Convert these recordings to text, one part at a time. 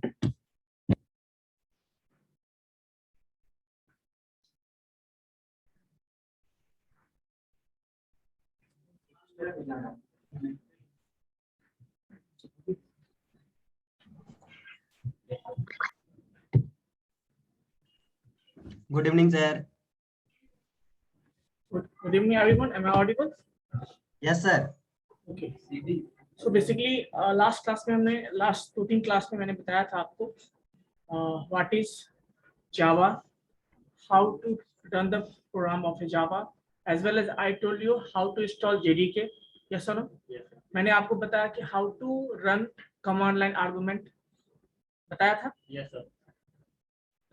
Good evening, sir. Good evening, everyone. Am I audible? Yes, sir. Okay. So basically, last class में हमने last 2-3 class में मैंने बताया था आपको what is Java, how to run the program of a Java, as well as I told you how to install JDK. Yes or no? Yes. मैंने आपको बताया कि how to run command line argument. बताया था? Yes sir.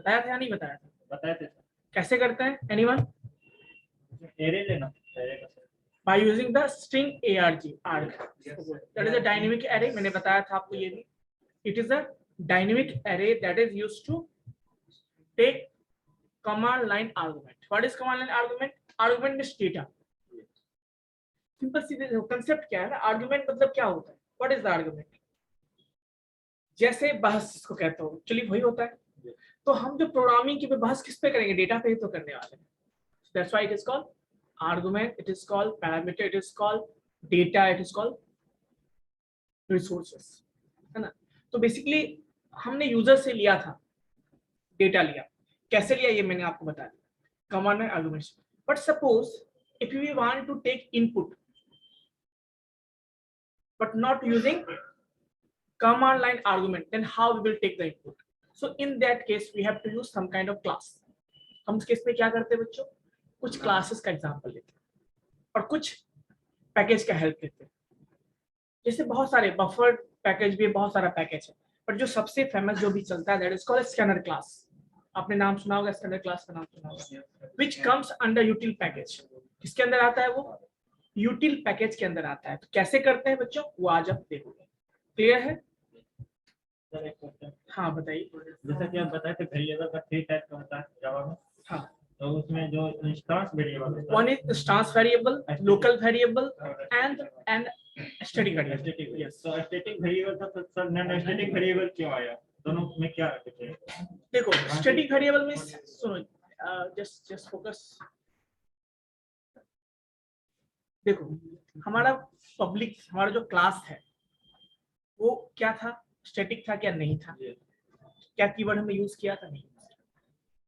बताया था या नहीं बताया था? बताया था. कैसे करते हैं? Anyone? Array लेना. By using the string arg. That is a dynamic array. मैंने बताया था आपको ये भी. It is a dynamic array that is used to take command line argument. What is command line argument? Argument means data. Simple सीधे concept क्या है ना? Argument मतलब क्या होता है? What is the argument? जैसे बहस इसको कहते हो, चलिए वही होता है. तो हम जो प्रोग्रामिंग की बहस किस पे करेंगे? डेटा पे ही तो करने वाले हैं. That's why it is called argument, it is called parameter, it is called data, it is called resources, है ना. तो बेसिकली हमने यूजर से लिया था, डेटा लिया. कैसे लिया ये मैंने आपको बता दिया, command and arguments. But suppose if we want to take input but not using command line argument, then how we will take the input? So in that case we have to use some kind of class. हम इस case में क्या करते हैं बच्चों? कुछ classes का example लेते हैं और कुछ पैकेज का हेल्प लेते हैं. जैसे बहुत सारे बफर पैकेज भी, बहुत सारा पैकेज है, पर जो सबसे फेमस जो भी चलता है that is called scanner class. आपने नाम सुना होगा, स्कैनर क्लास का नाम सुना होगा. Which comes under यूटिल package. किसके अंदर आता है वो? यूटिल पैकेज के अंदर आता है. तो कैसे करते हैं बच्चों, वो आज आप देखोगे. क्लियर है? हाँ बताइए. जैसा कि आप बताए थे वेरिएबल का 3 टाइप का होता है जावा में. हाँ, तो उसमें जो instance variable, one is instance variable, local variable and static variable. Yes. तो स्टैटिक वेरिएबल था, तो सर नॉन स्टैटिक वेरिएबल क्यों आया? दोनों में क्या रखते हैं? देखो स्टैटिक वेरिएबल में सुनो, जस्ट फोकस. देखो हमारा पब्लिक, हमारा जो क्लास है वो क्या था? स्टैटिक था क्या? नहीं था. क्या कीवर्ड हमने यूज किया था? नहीं.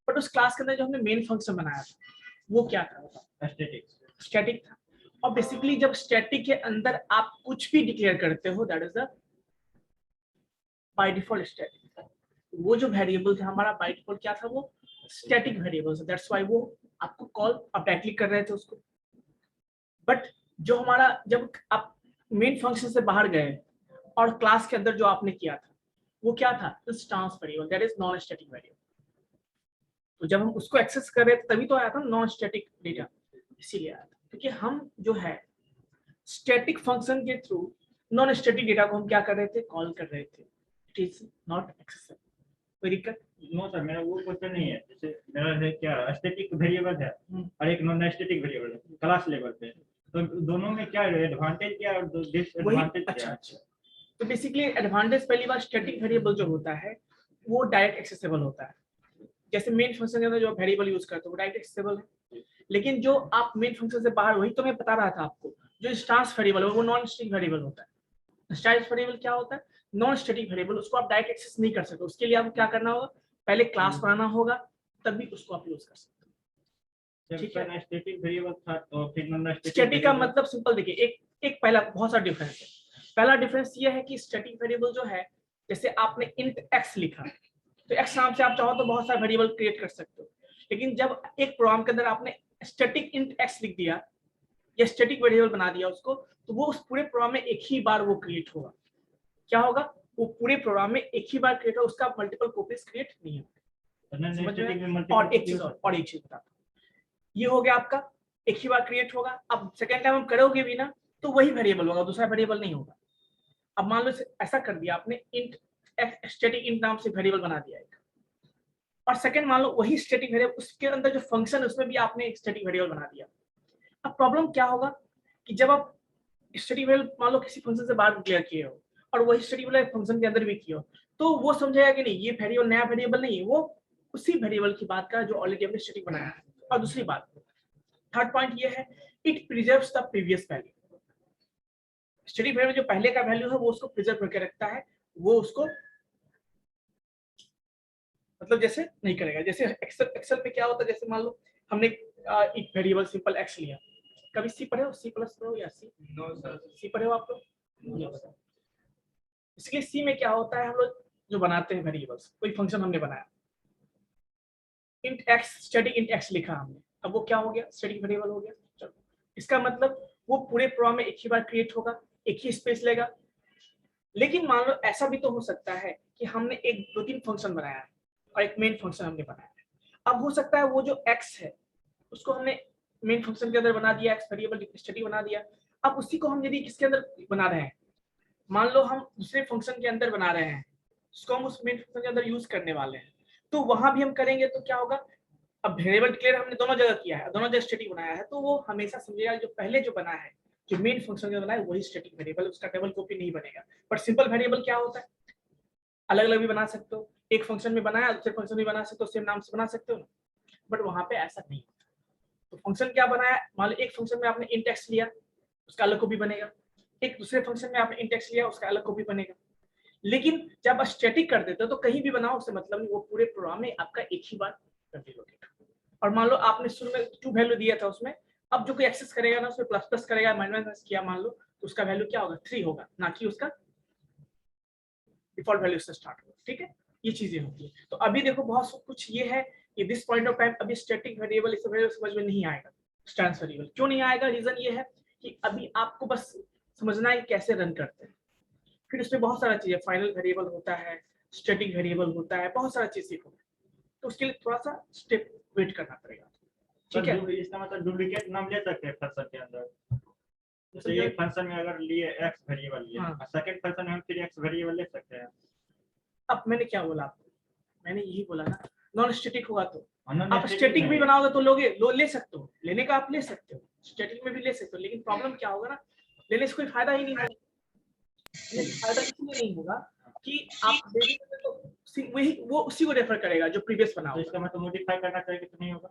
बट उस क्लास के अंदर जो हमने मेन फंक्शन बनाया था वो क्या था? स्टैटिक था. और बेसिकली जब स्टैटिक के अंदर आप कुछ भी डिक्लेयर करते हो that is the by default static. वो जो वेरिएबल था हमारा बाय डिफॉल्ट क्या था? वो स्टैटिक वेरिएबल. दैट्स व्हाई वो आपको कॉल आप डायरेक्टली कर रहे थे उसको. बट जो हमारा, जब आप मेन फंक्शन से बाहर गए और क्लास के अंदर जो आपने किया था वो क्या था? Instance variable. That is non static variable. तो जब हम उसको एक्सेस कर रहे थे तभी तो आया था नॉन स्टैटिक डेटा. इसीलिए आया था क्योंकि हम जो है स्टैटिक फंक्शन के थ्रू नॉन स्टैटिक डेटा को हम क्या कर रहे थे? कॉल कर रहे थे. It is not accessible. कोई दिक्कत? नो सर, मेरा वो क्वेश्चन नहीं है. जैसे मेरा है क्या स्टैटिक वेरिएबल है और एक नॉन स्टैटिक वेरिएबल है क्लास लेवल पे. तो दोनों में क्या एडवांटेज क्या और डिसएडवांटेज क्या? अच्छा. तो बेसिकली एडवांटेज पहली बार स्टैटिक वेरिएबल जो होता है वो डायरेक्ट एक्सेसिबल होता है. जैसे मेन फंक्शन के अंदर जो वेरिएबल यूज करते हो वो डायरेक्ट एक्सेसिबल है. लेकिन जो आप मेन फंक्शन से बाहर, वही तो मैं बता रहा था आपको, जो इंस्टेंस वेरिएबल है वो नॉन स्टैटिक वेरिएबल होता है. इंस्टेंस वेरिएबल क्या होता है? Non static variable. उसको आप डायरेक्ट एक्सेस नहीं कर सकते. उसके लिए आपको क्या करना होगा? पहले क्लास बनाना होगा, तभी उसको आप यूज कर सकते हो. ठीक है. स्टैटिक वेरिएबल था तो फिर नॉन स्टैटिक का मतलब सिंपल देखिए, एक पहला बहुत सारा डिफरेंस है. पहला डिफरेंस ये है कि स्टैटिक वेरिएबल जो है, जैसे आपने इंट एक्स लिखा तो एक्स नाम से आप चाहो तो बहुत सारे वेरिएबल क्रिएट कर सकते हो. लेकिन जब एक प्रोग्राम के अंदर आपने स्टैटिक इंट एक्स लिख दिया या स्टैटिक वेरिएबल बना दिया उसको, तो वो उस पूरे प्रोग्राम में एक ही बार वो क्रिएट होगा. क्या होगा? वो पूरे प्रोग्राम में एक ही बार क्रिएट होगा, उसका मल्टीपल कॉपीज क्रिएट नहीं होगा. और एक चीज बताता हूं, ये हो गया आपका एक ही बार क्रिएट होगा. अब सेकेंड टाइम हम करोगे भी ना तो वही वेरिएबल होगा, दूसरा वेरिएबल नहीं होगा. अब मान लो ऐसा कर दिया आपने, इंट स्टैटिक इंट नाम से वेरिएबल बना दिया एक, और सेकंड मान लो वही स्टैटिक वेरिएबल, उसके अंदर जो फंक्शन है उसमें भी आपने एक स्टैटिक वेरिएबल बना दिया. अब प्रॉब्लम क्या होगा कि जब आप स्टैटिक वेरिएबल मान लो किसी फंक्शन से बाहर डिक्लेयर किए हो और वही स्टैटिक वेरिएबल फंक्शन के अंदर भी किए हो, तो वो समझेगा कि नहीं ये वेरिएबल नया वेरिएबल नहीं है, वो उसी वेरिएबल की बात का जो ऑलरेडी हमने स्टैटिक बनाया है। और दूसरी बात, थर्ड पॉइंट ये है, it preserves the previous value. Static variable जो पहले का वैल्यू है वो उसको प्रिजर्व करके रखता है, वो उसको मतलब जैसे नहीं करेगा। जैसे एक्सेल में क्या होता है, जैसे मान लो हमने एक वेरिएबल सिंपल एक्स लिया, कभी सी पढ़े हो, सी प्लस पढ़े हो या सी? No sir. सी पढ़े हो आप लोग? इसलिए सी में क्या होता है, हम लोग जो बनाते हैं वेरिएबल्स, कोई फंक्शन हमने बनाया, int x, static int x लिखा हमने, अब वो क्या हो गया, स्टैटिक वेरिएबल हो गया। चलो, इसका मतलब वो पूरे प्रोग्राम में एक ही बार क्रिएट होगा, एक ही स्पेस लेगा। लेकिन मान लो ऐसा भी तो हो सकता है कि हमने एक 2-3 फंक्शन बनाया है और एक मेन फंक्शन हमने बनाया है। अब हो सकता है वो जो x है उसको हमने मेन फंक्शन के अंदर बना दिया, x वेरिएबल स्टैटिक बना दिया। अब उसी को हम यदि किसके अंदर बना रहे हैं, मान लो हम दूसरे फंक्शन के अंदर बना रहे हैं, उसको हम उस मेन फंक्शन के अंदर यूज करने वाले हैं, तो वहां भी हम करेंगे तो क्या होगा, अब वेरिएबल डिक्लेयर हमने दोनों जगह किया है, दोनों जगह स्टैटिक बनाया है, तो वो हमेशा समझेगा जो पहले जो बना है, जो मेन फंक्शन जो बना है वही स्टैटिक वेरिएबल, उसका डबल कॉपी नहीं बनेगा। बट सिंपल वेरिएबल क्या होता है, अलग अलग भी बना सकते हो, एक फंक्शन में बनाया दूसरे फंक्शन में बना सकते हो, सेम नाम से बना सकते हो ना, बट वहां पे ऐसा नहीं होता। तो फंक्शन क्या बनाया, मान लो एक फंक्शन में आपने इंट एक्स लिया, उसका अलग कॉपी बनेगा, एक दूसरे फंक्शन में आपने इंट एक्स लिया, उसका अलग कॉपी बनेगा। लेकिन जब आप स्टैटिक कर देते हो तो कहीं भी बनाओ उससे मतलब नहीं, वो पूरे प्रोग्राम में आपका एक ही बार रिलोकेट। और मान लो आपने शुरू में 2 वैल्यू दिया था उसमें, अब जो कोई एक्सेस करेगा ना उसमें प्लस प्लस करेगा, माइनस किया मान लो, तो उसका वैल्यू क्या होगा, 3 होगा, ना कि उसका डिफॉल्ट वैल्यू से स्टार्ट होगा। ठीक है, ये चीजें होती है। तो अभी देखो बहुत कुछ ये है कि दिस पॉइंट ऑफ टाइम अभी स्टैटिक वेरिएबल इस वेरिएबल समझ में नहीं आएगा, स्टैंस वेरिएबल क्यों नहीं आएगा, रीजन ये है कि अभी आपको बस समझना है कैसे रन करते हैं। फिर उसमें बहुत सारा चीज है, फाइनल वेरिएबल होता है, स्टैटिक वेरिएबल होता है, बहुत सारा चीज सीखोगे, तो उसके लिए थोड़ा सा स्टेप वेट करना पड़ेगा। ठीक है, इसका मतलब डुप्लीकेट नाम ले सकते हैं फंक्शन के अंदर, जैसे एक फंक्शन में अगर लिए x वेरिएबल लिए, हाँ। सेकंड फंक्शन में हम फिर x वेरिएबल ले सकते हैं। अब मैंने क्या बोला आपको, मैंने यही बोला ना, नॉन स्टैटिक होगा तो non आप स्टैटिक भी बनाओगे तो लोगे ले सकते हो, लेने का आप ले सकते हो, स्टैटिक में भी ले सकते हो, लेकिन प्रॉब्लम क्या होगा ना, लेने से कोई फायदा ही नहीं होगा। फायदा इसलिए नहीं होगा कि आप देखेंगे तो वही वो उसी को रेफर करेगा जो प्रीवियस बना तो होगा। इसका मतलब मॉडिफाई करना चाहिए तो नहीं होगा।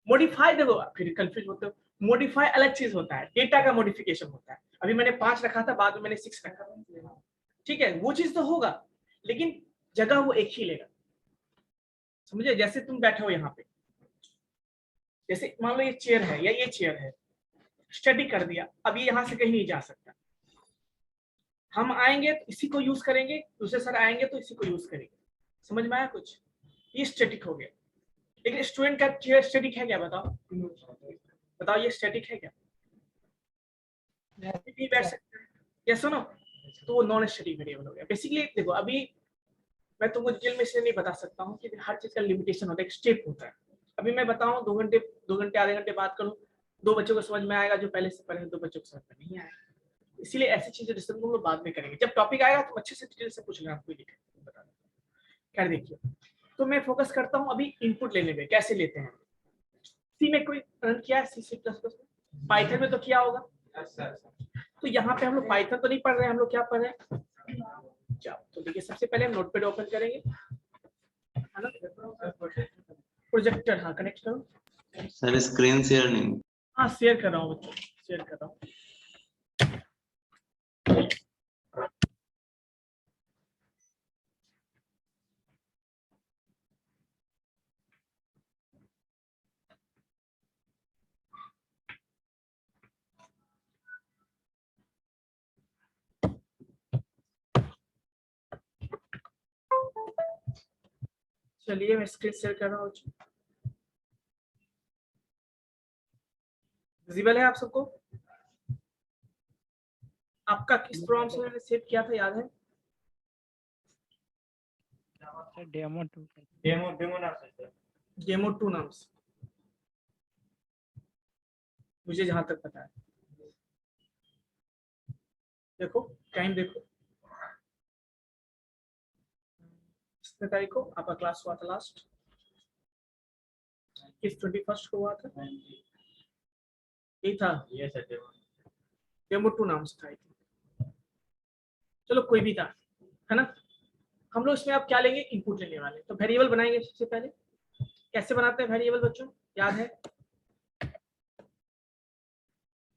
मॉडिफाई देखो फिर कंफ्यूज होते हो, मॉडिफाई अलग चीज होता है, डेटा का मॉडिफिकेशन होता है। अभी मैंने 5 रखा था, बाद में मैंने 6 रखा, ठीक है, वो चीज तो होगा, लेकिन जगह वो एक ही लेगा। समझे, जैसे तुम बैठे हो यहाँ पे, जैसे मान लो ये चेयर है या ये चेयर है, स्टडी कर दिया, अब ये यहाँ से कहीं नहीं जा सकता, हम आएंगे तो इसी को यूज करेंगे, दूसरे सर आएंगे तो इसी को यूज करेंगे। समझ में आया कुछ, ये स्टैटिक हो गया। लेकिन स्टूडेंट का चेयर स्टैटिक है क्या, बताओ बताओ, ये स्टैटिक है क्या, नहीं बैठ सकते हैं, या सुनो, तो वो नॉन स्टैटिक वेरिएबल हो गया। बेसिकली देखो अभी मैं तुमको डिटेल में इसलिए नहीं बता सकता हूँ कि हर चीज का लिमिटेशन होता है, एक स्टेप होता है। अभी मैं बताऊँ 2 घंटे आधे घंटे बात करूँ, 2 बच्चों को समझ में आएगा जो पहले से पढ़े, 2 बच्चों को समझ में नहीं आएगा। इसीलिए ऐसी चीजें डिस्कस हम लोग बाद में करेंगे, जब टॉपिक आएगा तो अच्छे से डिटेल से पूछ लेना, कोई दिक्कत नहीं, बता दें। खैर देखिए, तो मैं फोकस करता हूँ अभी इनपुट लेने में, कैसे लेते हैं। सी में कोई रन किया है, सी प्लस प्लस में, पाइथन में तो किया होगा। तो यहाँ पे हम लोग पाइथन तो नहीं पढ़ रहे हैं, हम लोग क्या पढ़ रहे हैं, जावा। तो देखिए सबसे पहले हम नोटपैड ओपन करेंगे, प्रोजेक्टर, हाँ कनेक्ट करो सर, स्क्रीन शेयर नहीं। हाँ शेयर कर रहा हूँ बच्चों, शेयर कर रहा हूँ। चलिए मैं स्क्रीन शेयर कर रहा हूँ। विजिबल है आप सबको, आपका किस प्रोग्राम से मैंने सेव किया था याद है, डेमो नाम से सर, डेमो 2 नाम से, मुझे जहां तक पता है। देखो टाइम देखो, कितने तारीख को आपका क्लास हुआ था लास्ट, किस 21 को हुआ था, यही था, ये सर डेमो 2 नाम से था। चलो कोई भी था, है ना। हम लोग इसमें अब क्या लेंगे, इनपुट लेने वाले। तो वेरिएबल बनाएंगे सबसे पहले। कैसे बनाते हैं वेरिएबल बच्चों, याद है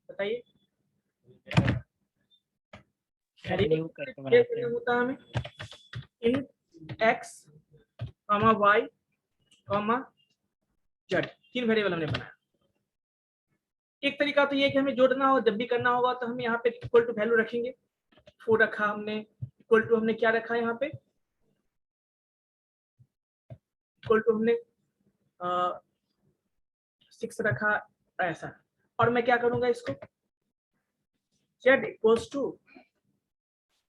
बताइए। न्यू करके बनाते हैं। होता है हमें इन x comma y comma z, 3 variable हमने बनाया। एक तरीका तो ये है कि हमें जोड़ना हो, जब भी करना होगा तो हम यहाँ पे इक्वल टू वैल्यू रखेंगे। 4 रखा हमने, इक्वल टू हमने क्या रखा यहाँ पे, इक्वल टू हमने 6 रखा ऐसा। और मैं क्या करूंगा इसको, z equals to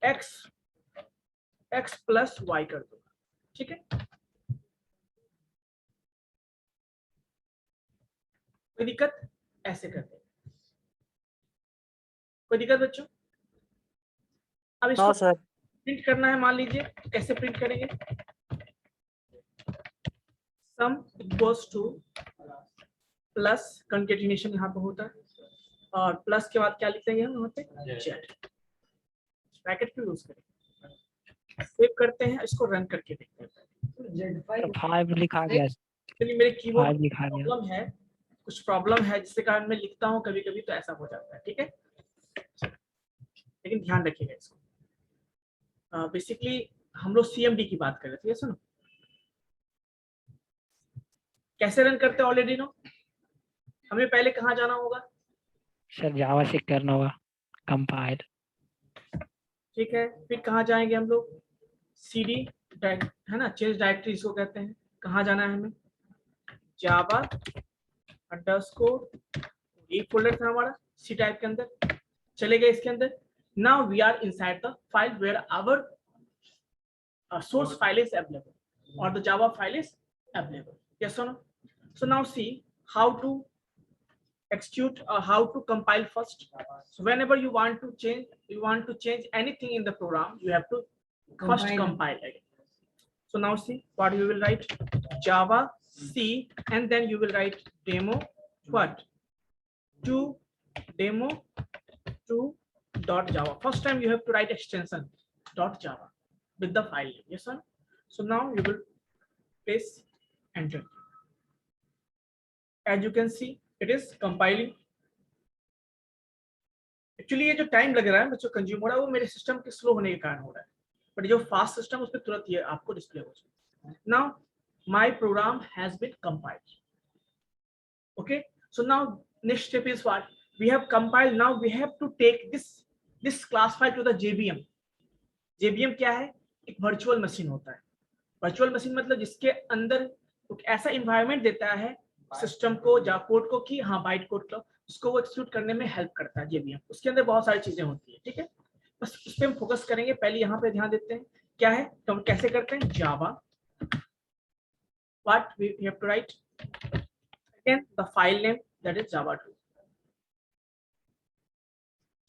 x plus y कर दूंगा, ठीक है। कोई दिक्कत, ऐसे करते हैं, कोई दिक्कत बच्चों। अब इसको सर प्रिंट करना है, मान लीजिए तो कैसे प्रिंट करेंगे, सम इक्वल्स टू प्लस कंकेटिनेशन यहाँ पे होता है, और प्लस के बाद क्या लिखेंगे हम यहाँ पे, जेड, ब्रैकेट को यूज करेंगे। सेव करते हैं, इसको रन करके देखते हैं। 5 लिखा गया, चलिए, मेरे कीबोर्ड 5 लिखा गया। प्रॉब्लम है, कुछ प्रॉब्लम है जिसके कारण मैं लिखता हूँ कभी कभी तो ऐसा हो जाता है, ठीक है। लेकिन ध्यान रखिएगा इसको। बेसिकली हम लोग सीएमडी की बात कर रहे थे, सुनो कैसे रन करते हैं ऑलरेडी नो। हमें पहले कहाँ जाना होगा, सर जावा से करना होगा कंपाइल, ठीक है। फिर कहाँ जाएंगे हम लोग, cd है ना, चेंज डायरेक्टरी इसको कहते हैं। कहाँ जाना है हमें, जावा अंडरस्कोर, ये फोल्डर था हमारा सी टाइप के अंदर, चले गए इसके अंदर। Now we are inside the file where our source file is available or the java file is available, yes or no. So now see how to execute, how to compile first. So whenever you want to change anything in the program, you have to first compile again. So now see what you will write, java c, and then you will write demo what, to demo to dot java. First time you have to write extension dot java with the file name, yes or no. So now you will press enter. As you can see it is compiling. Actually ये जो time लग रहा है बच्चों consume हो रहा है, वो मेरे सिस्टम के स्लो होने के कारण हो रहा है, बट जो फास्ट सिस्टम उस पर तुरंत ये आपको डिस्प्ले हो जाए। Now my program has been compiled, okay. So now next step is what, we have compiled, now we have to take this class file to the JVM. JVM क्या है, एक वर्चुअल मशीन होता है। Virtual machine मतलब जिसके अंदर ऐसा environment देता है सिस्टम को या कोड को कि हाँ बाइट कोड को उसको वो एक्सिक्यूट करने में हेल्प करता है जेबीएम। उसके अंदर बहुत सारी चीजें होती है, ठीक है। बस उस पर हम फोकस करेंगे। पहले यहाँ पे ध्यान देते हैं क्या है, तो हम कैसे करते हैं, Java what we have to write again the file name that is java2।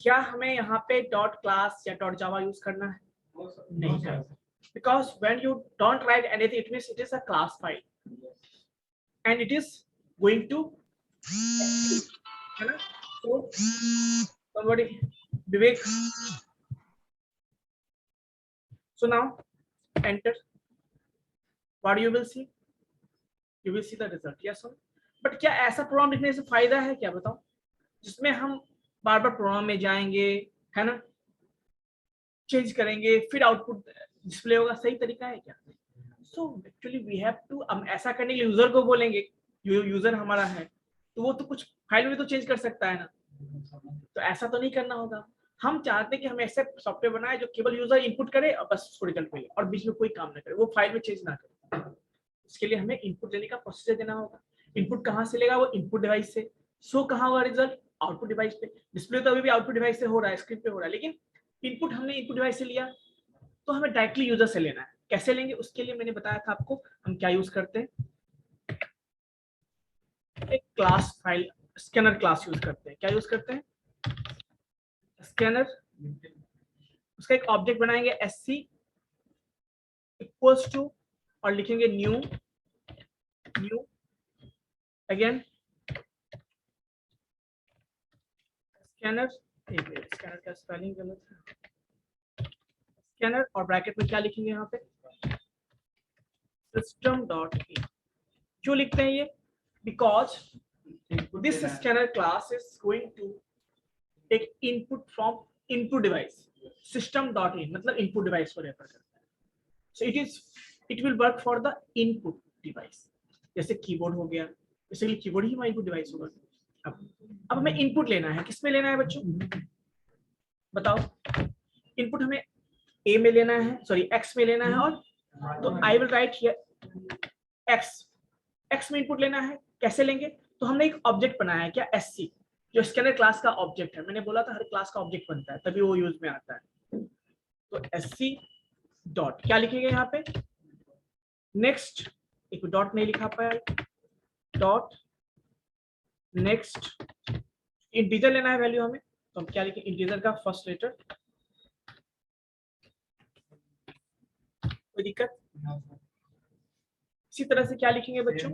क्या हमें यहाँ पे डॉट क्लास या डॉट जावा यूज करना है, नहीं करना, because when you don't write anything it means it is a class file and it is going to, है ना। So somebody Vivek, so now enter, what you will see, you will see the result, yes or no. but क्या ऐसा programme लिखने से फायदा है क्या, बताओ, जिसमें हम बार बार प्रोग्राम में जाएंगे, है ना, चेंज करेंगे फिर आउटपुट डिस्प्ले होगा, सही तरीका है क्या। So actually we have to, हम ऐसा करने के लिए यूजर को बोलेंगे, यूजर हमारा है तो वो तो कुछ फाइल में तो चेंज कर सकता है ना, तो ऐसा तो नहीं करना होगा। हम चाहते हैं कि हम ऐसे सॉफ्टवेयर बनाए जो केवल यूजर इनपुट करे और बस उसको रिजल्ट मिले और बीच में कोई काम ना करे, वो फाइल में चेंज ना करे। इसके लिए हमें इनपुट लेने का प्रोसीजर देना होगा। इनपुट कहाँ से लेगा, वो इनपुट डिवाइस से। सो कहाँ होगा रिजल्ट, आउटपुट डिवाइस पे। डिस्प्ले तो अभी भी आउटपुट डिवाइस से हो रहा है, स्क्रीन पे हो रहा है, लेकिन इनपुट हमने इनपुट डिवाइस से लिया तो हमें डायरेक्टली यूजर से लेना है। कैसे लेंगे उसके लिए मैंने बताया था आपको, हम क्या यूज करते हैं, एक class file scanner class use करते हैं। क्या यूज करते हैं, स्कैनर। उसका एक ऑब्जेक्ट बनाएंगे sc इक्वल्स टू और लिखेंगे न्यू अगेन स्कैनर, स्कैनर का स्पेलिंग गलत है, स्कैनर और ब्रैकेट में क्या लिखेंगे यहाँ पे, सिस्टम डॉट इन। क्यों लिखते हैं ये? Because this scanner class is going to take input from input device. System dot in मतलब इनपुट डिवाइस को रेफर करता है। So it will work for the input device. जैसे कीबोर्ड हो गया, बेसिकली कीबोर्ड ही हमारा इनपुट डिवाइस होगा। अब हमें इनपुट लेना है, किसमें लेना है बच्चों बताओ? इनपुट हमें ए में लेना है, सॉरी एक्स में लेना है, और तो I will write here x में इनपुट लेना है। कैसे लेंगे? तो हमने एक ऑब्जेक्ट बनाया है क्या, एससी, जो स्कैनर क्लास का ऑब्जेक्ट है। मैंने बोला था हर क्लास का ऑब्जेक्ट बनता है तभी वो यूज में आता है। तो एससी डॉट क्या लिखेंगे यहाँ पे? नेक्स्ट, एक डॉट नहीं लिखा पाया, डॉट नेक्स्ट। इंटीजर लेना है वैल्यू हमें, तो हम क्या लिखें? इंटीजर का फर्स्ट लेटर। कोई दिक्कत? इसी तरह से क्या लिखेंगे बच्चों?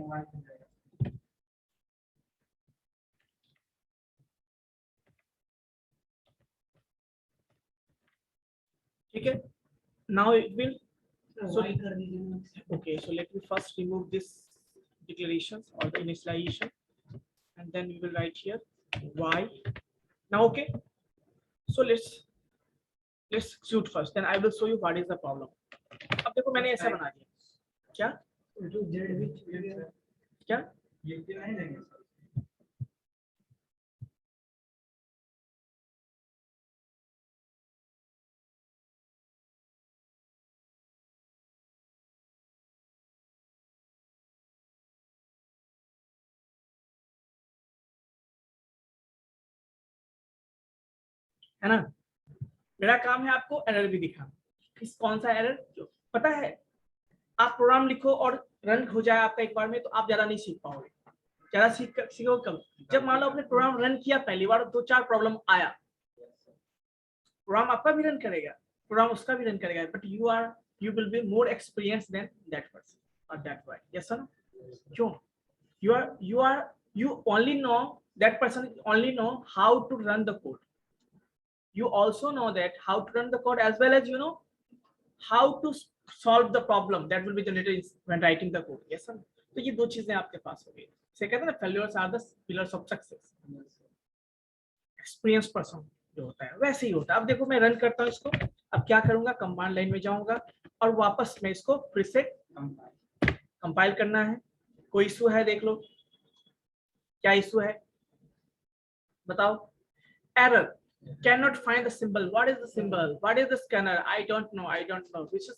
ठीक है, now it will okay, so let me first remove this declarations or the initialization, and then we will write here y. Now okay, so let's execute first, then I will show you what is the problem. अब देखो मैंने ऐसा बना दिया, क्या है ना? मेरा काम है आपको एरर भी दिखाना। किस कौन सा एरर? जो पता है, आप प्रोग्राम लिखो और रन हो जाए आपका एक बार में, तो आप ज्यादा नहीं सीख पाओगे। ज्यादा सीखोगे कब? जब मान लो आपने प्रोग्राम रन किया पहली बार, 2-4 प्रॉब्लम आया, प्रोग्राम आपका भी रन करेगा, प्रोग्राम उसका भी रन करेगा, but you will be more experienced than that person or that way. Yes or no? क्यों? You only know, that person only know how to run the code. You also know that how to run the code, as well as you know how to solve the problem that will be generated when writing the code. Yes or no? तो ये दो चीजें आपके पास हो गई। से कहते हैं ना, failures are the pillars of success. Experience person जो होता है वैसे ही होता है। अब देखो मैं रन करता हूँ इसको। अब क्या करूंगा? कमांड लाइन में जाऊंगा और वापस मैं इसको फिर से कंपाइल करना है। कोई इशू है? देख लो क्या इशू है, बताओ। Error, can not find the symbol. What is the symbol? What is the scanner? I don't know which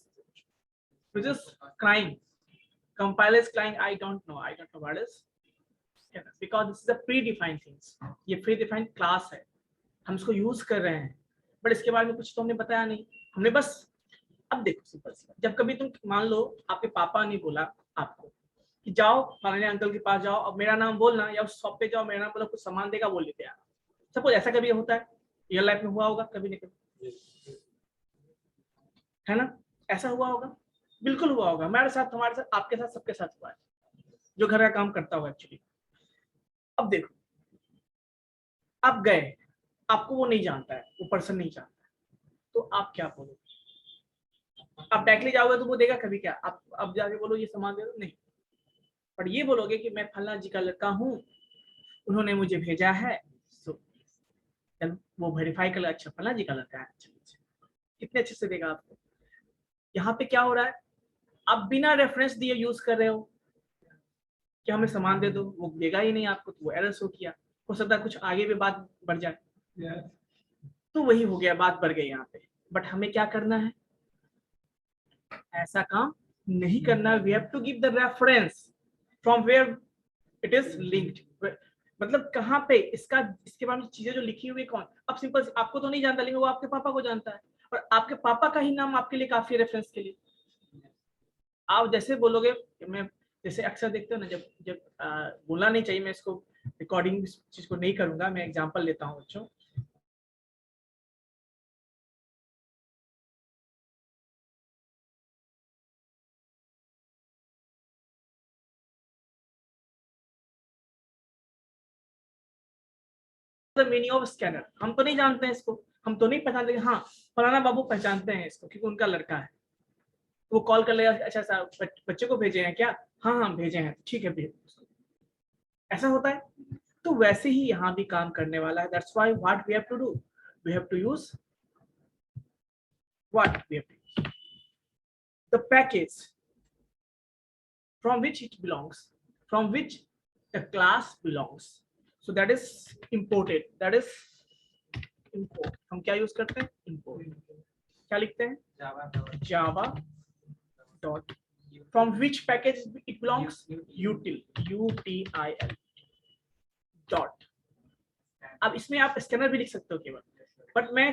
is crying. Compiler is crying, I don't know what is scanner, because this is a pre defined things. ये pre defined class है, हम इसको use कर रहे हैं, but इसके बारे में कुछ तो हमने बताया नहीं। हमने बस, अब देखो सिंपल सी, जब कभी तुम मान लो आपके पापा ने बोला आपको कि जाओ फलाने अंकल के पास जाओ, अब मेरा नाम बोलना, या उस शॉप पे जाओ, मेरा नाम बोलो, कुछ सामान देगा, बोल लेते हैं। सपोज ऐसा कभी होता है, रियल लाइफ में हुआ होगा कभी नहीं कभी, है ना? ऐसा हुआ होगा, बिल्कुल हुआ होगा। हमारे साथ, हमारे साथ, आपके साथ, सबके साथ हुआ है जो घर का काम करता हुआ एक्चुअली। अब देखो, आप गए, आपको वो नहीं जानता है, वो पर्सन नहीं जानता है, तो आप क्या बोलोगे? आप डायरेक्टली जाओगे तो वो देगा कभी क्या? आप अब जाके बोलो ये सामान दे दो, नहीं। पर ये बोलोगे कि मैं फलना जी का लड़का हूँ, उन्होंने मुझे भेजा है, तो वो वेरीफाई कर, अच्छा फलना जी का लड़का है, अच्छा, कितने अच्छे से देगा आपको। यहाँ पे क्या हो रहा है? आप बिना रेफरेंस दिए यूज कर रहे हो कि हमें सामान दे दो, वो देगा ही नहीं आपको, तो वो एरर शो किया। हो सकता है कुछ आगे भी बात बढ़ जाए, तो वही हो गया, बात बढ़ गई यहाँ पे। बट हमें क्या करना है? ऐसा काम नहीं करना। We have to give the reference from where it is linked, मतलब कहाँ पे इसका, इसके बारे में चीजें जो लिखी हुई कौन। अब सिंपल, आपको तो नहीं जानता, लेकिन वो आपके पापा को जानता है, और आपके पापा का ही नाम आपके लिए काफी है रेफरेंस के लिए। आप जैसे बोलोगे, मैं जैसे अक्सर देखते हो ना, जब जब बोलना नहीं चाहिए, मैं इसको रिकॉर्डिंग चीज को नहीं करूंगा, मैं एग्जांपल लेता हूँ बच्चों। मीनिंग ऑफ स्कैनर हम तो नहीं जानते हैं इसको, हम तो नहीं पहचानते, हाँ फलाना बाबू पहचानते हैं इसको क्योंकि उनका लड़का है। वो कॉल कर लेगा, अच्छा सा बच्चे को भेजे हैं क्या, हाँ हाँ भेजे हैं, ठीक है भेज, ऐसा होता है। तो वैसे ही यहाँ भी काम करने वाला है। That's why what we have to do, we have to use what we have to use the package from which it belongs, from which the class belongs, so that is imported, that is import। हम क्या use करते हैं, import। क्या लिखते हैं, java dot from which package it belongs, util, util dot। अब इसमें आप स्कैनर भी लिख सकते हो केवल, बट मैं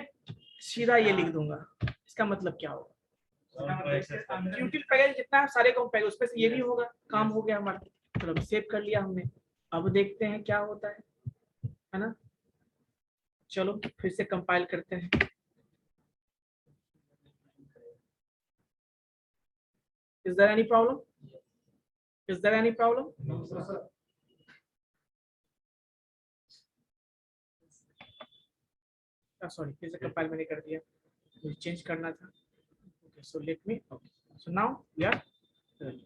सीधा ये लिख दूंगा। इसका मतलब क्या होगा, यूटिल पैकेज जितना है सारे कॉम पैकेज उसमें से ये भी होगा, काम हो गया हमारा। चलो सेव कर लिया हमने, अब देखते हैं क्या होता है ना। चलो फिर से कंपाइल करते हैं। Is there any problem? Is there any problem? No, sir. Sorry, फिर से कंपाइल मैंने कर दिया, मुझे चेंज करना था। Okay so let me, okay so now we are running.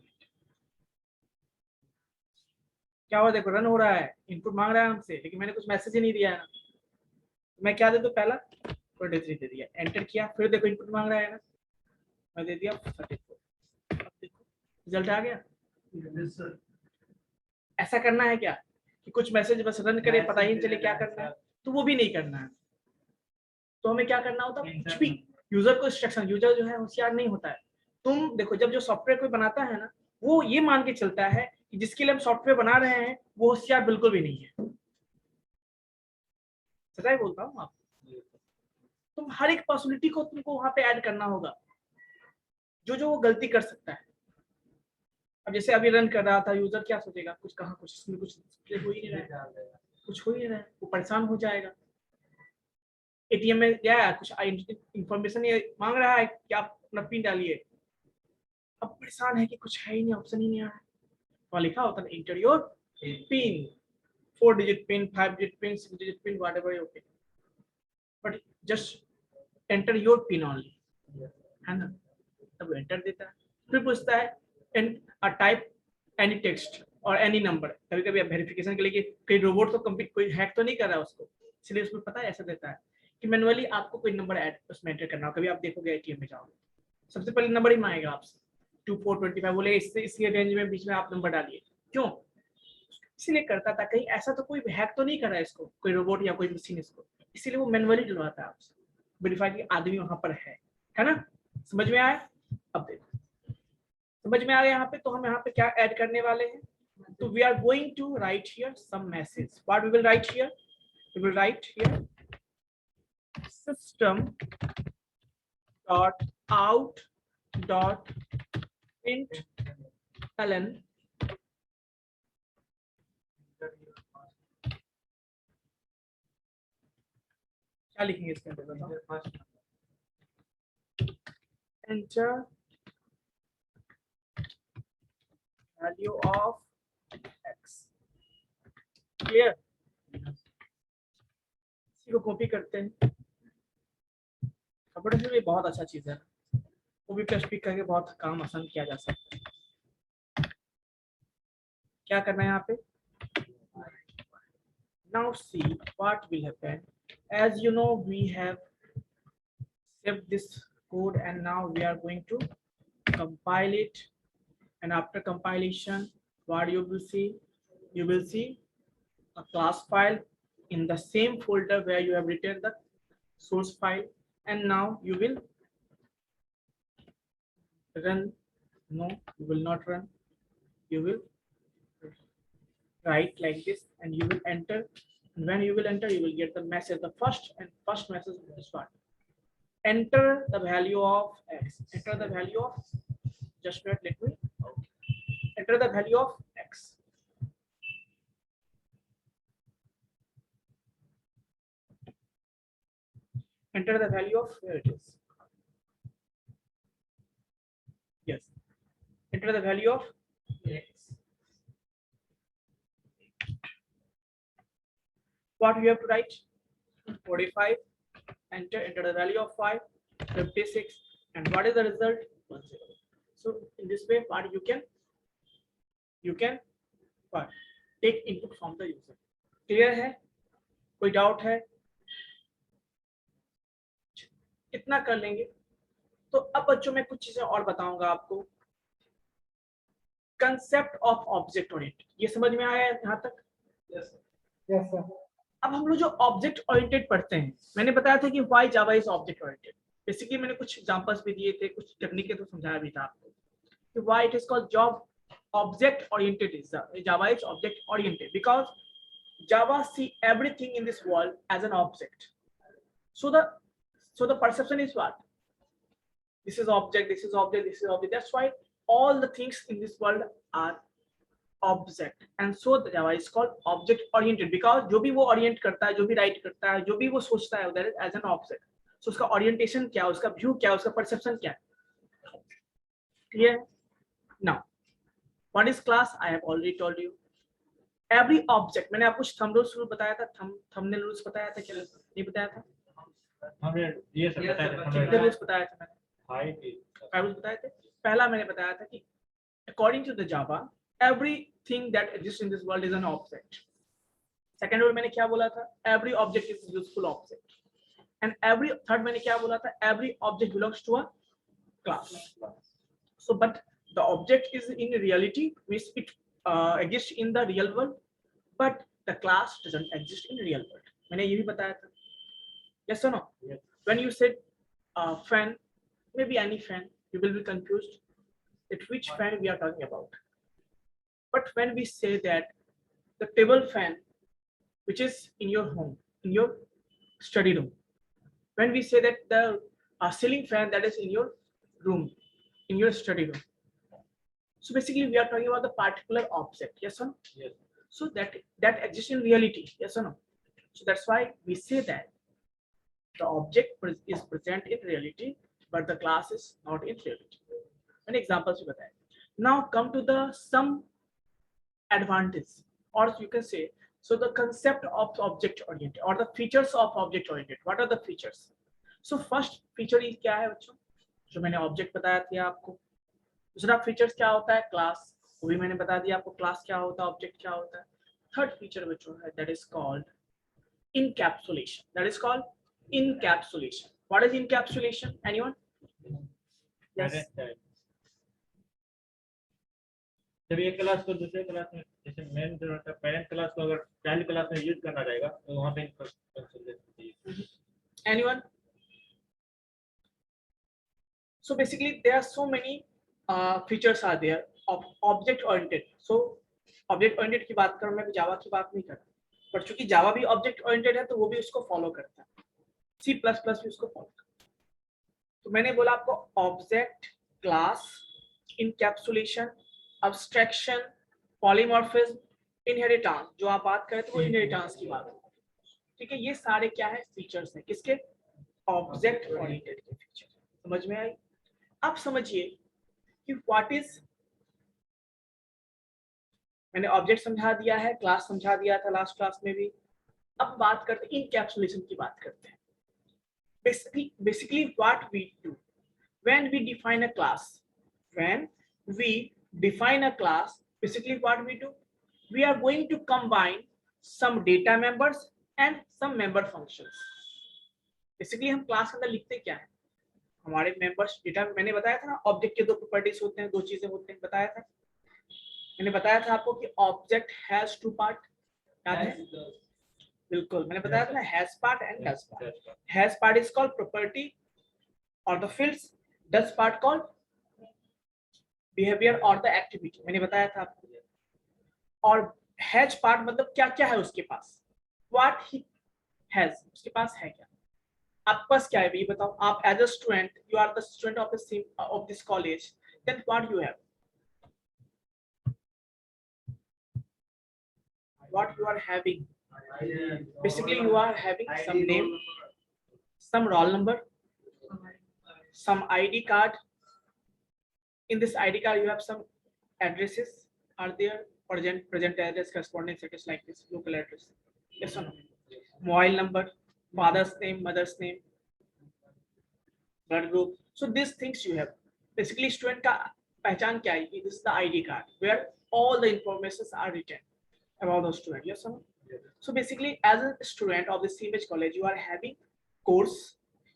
क्या हुआ, देखो रन हो रहा है, इनपुट मांग रहा है हमसे, लेकिन मैंने कुछ मैसेज ही नहीं दिया है ना। मैं क्या दे दूं, पहला 23 दे दिया, एंटर किया, फिर देखो इनपुट मांग रहा है ना, मैं दे दिया 34। अब देखो रिजल्ट आ गया। ऐसा करना है क्या कि कुछ मैसेज बस रन करे, पता ही नहीं चले क्या करना है, तो वो भी नहीं करना है। तो हमें क्या करना होता है, कुछ भी यूजर को इंस्ट्रक्शन, यूजर जो है होशियार नहीं होता है। तुम देखो जब जो सॉफ्टवेयर कोई बनाता है ना, वो ये मान के चलता है कि जिसके लिए हम सॉफ्टवेयर बना रहे हैं वो होशियार बिल्कुल भी नहीं है। सच्चाई बोलता हूँ आपको, तुम हर एक पॉसिबिलिटी को तुमको वहां पे ऐड करना होगा, जो जो वो गलती कर सकता है। अब जैसे अभी रन कर रहा था, यूजर क्या सोचेगा, कुछ कहा, कुछ इसमें कुछ हो ही नहीं रहा है, कुछ हो ही नहीं रहा है, वो परेशान हो जाएगा। एटीएम में गया, कुछ इंफॉर्मेशन ये मांग रहा है कि आप अपना पिन डालिए, अब परेशान है कि कुछ है ही नहीं, ऑप्शन ही नहीं आ रहा है। वहाँ लिखा होता है inter your pin, 4 digit pin, 5 digit pin, 6 digit pin, whatever you pin, but just enter your pin only, है ना। तब एंटर देता है, फिर पूछता है टाइप एनी टेक्स्ट और एनी नंबर। कभी कभी वेरिफिकेशन के लिए कि कोई रोबोट तो कंप्लीट कोई हैक तो नहीं कर रहा है उसको, इसलिए उसमें पता है ऐसा देता है कि मैनुअली आपको कोई नंबर ऐड उसमें एंटर करना हो। कभी आप देखोगे एटीएम में जाओगे, सबसे पहले नंबर ही मांगेगा आपसे 2425, बोले इसके रेंज में बीच में आप नंबर डालिए। क्यों, इसलिए करता था कहीं ऐसा तो कोई हैक तो नहीं कर रहा है इसको, कोई रोबोट या कोई मशीन इसको, इसीलिए वो मैनुअली डलवाता है आपसे, वेरीफाई कि आदमी वहां पर है ना। समझ में आया, अब देखो समझ में आ गया यहाँ पे। तो हम यहाँ पे क्या ऐड करने वाले हैं, तो we are going to write here some message. What we will write here, we will write here system dot out dot println, क्या लिखेंगे इसके अंदर बताओ, enter value of x, clear. इसी को कॉपी करते हैं, कंप्यूटर से भी बहुत अच्छा चीज है, कॉपी पेस्ट भी करके बहुत काम आसान किया जा सकता है। क्या करना है यहाँ पे, now see what will happen, as you know we have saved this code and now we are going to compile it, and after compilation what you will see, you will see a class file in the same folder where you have written the source file, and now you will run, no you will not run, you will write like this and you will enter, and when you will enter you will get the message, the first message is what, enter the value of x, enter the value of, just wait, let me, enter the value of x, enter the value of, where it is, yes, enter the value of x. What you have to write, 45, enter the value of 5, 56, and what is the result, 10. So in this way, what you can what take input from the user. Clear है? कोई doubt है? इतना कर लेंगे. तो अब बच्चों मैं कुछ चीजें और बताऊंगा आपको. कंसेप्ट ऑफ ऑब्जेक्ट ओरिएंटेड, ये समझ में आया यहाँ तक? Yes sir. अब हम लोग जो ऑब्जेक्ट ओरिएंटेड पढ़ते हैं, मैंने बताया था कि why Java is object oriented. Basically मैंने कुछ एग्जांपल्स भी दिए थे, कुछ टेक्निकें तो समझाया भी था आपको कि why it is called job object oriented. Is Java is object oriented because Java see everything in this world as an object. So the perception is what? This is object, this is object, this is object. That's why all the things in this world are object, and so the Java is called object oriented because जो भी वो orient करता है, जो भी write करता है, जो भी वो सोचता है, that is as an object. So उसका orientation क्या है, उसका view क्या है, उसका perception क्या है? Clear? Now, what is class? I have already told you. Every object, मैंने आपको thumb rules बताया था, thumbnail rules बताया था, क्या नहीं बताया था? हमने ये सब बताया था. कितने rules बताया था मैंने? 5 rules बताए थे. पहला मैंने बताया था कि according to the Java, everything that exists in this world is an object. Second rule मैंने क्या बोला था? Every object is a useful object. And third मैंने क्या बोला था? Every object belongs to a class. So, but the object is in reality, means it exists in the real world, but the class doesn't exist in real world. मैंने ये भी बताया था. Yes or no? Yes. When you said fan, maybe any fan, you will be confused at which fan we are talking about. But when we say that the table fan, which is in your home, in your study room, when we say that the ceiling fan that is in your room, in your study room, so basically we are talking about the particular object. Yes or no? Yes. So that exists in reality. Yes or no? So that's why we say that the object is present in reality, but the class is not in reality. Many examples we बताए. Now come to the some advantage, or you can say, so the concept of object oriented or the features of object oriented. What are the features? So first feature is क्या है बच्चों? जो मैंने object बताया था आपको. दूसरा features क्या होता है? Class. वो भी मैंने बता दिया आपको class क्या होता है, object क्या होता है. Third feature बच्चों है, that is called encapsulation. That is called encapsulation. What is encapsulation? Anyone? Yes. जब एक क्लास को दूसरे क्लास में, जैसे मेन जो होता है पेरेंट क्लास को अगर चाइल्ड क्लास में यूज करना रहेगा तो वहाँ पे Anyone? So basically there are so many features are there of object oriented. So object oriented की बात करूँ, मैं जावा की बात नहीं कर रहा, पर चूंकि जावा भी object oriented है तो वो भी उसको फॉलो करता है. C++ भी उसको फॉलो करता है. तो मैंने बोला आपको object, class, encapsulation, abstraction, polymorphism, inheritance. जो आप बात करें तो वो इनहेरिटेंस की बात है. ठीक है, ये सारे क्या है? फीचर्स हैं. किसके? ऑब्जेक्ट ओरिएंटेड के फीचर. समझ में आई? अब समझिए कि व्हाट इज, मैंने ऑब्जेक्ट समझा दिया है, क्लास समझा दिया था लास्ट क्लास में भी. अब बात करते हैं इनकैप्सुलेशन की बात करते हैं. Basically what we do when we define a class, basically what we do, we are going to combine some data members and some member functions. Basically हम क्लास के अंदर लिखते क्या है? हमारे मेंबर्स डेटा. मैंने बताया था ना ऑब्जेक्ट के दो प्रॉपर्टीज होते हैं, दो चीजें होते हैं, बताया था. मैंने बताया था आपको कि ऑब्जेक्ट हैज टू पार्ट. याद है? बिल्कुल, मैंने बताया था ना, has part and does part. Has part is called property और the fields, does part called behaviour और द एक्टिविटी. मैंने बताया था आपको. और हैज पार्ट मतलब क्या क्या है उसके पास, व्हाट ही हैज, उसके पास है क्या, आपके पास क्या है ये बताओ. आप as a student, you are the student of this college, then what you have, what you are having. Basically you are having some name, some roll number, some ID card. In this ID card you have some addresses are there, present address, corresponding address like this, local address. Yes or no? Mobile number, father's name, mother's name, blood group. So these things you have. Basically student का पहचान क्या आएगी? This is the ID card where all the information are written about the student. Yes or no? Yes. So basically, as a student of the CMH college, you are having course,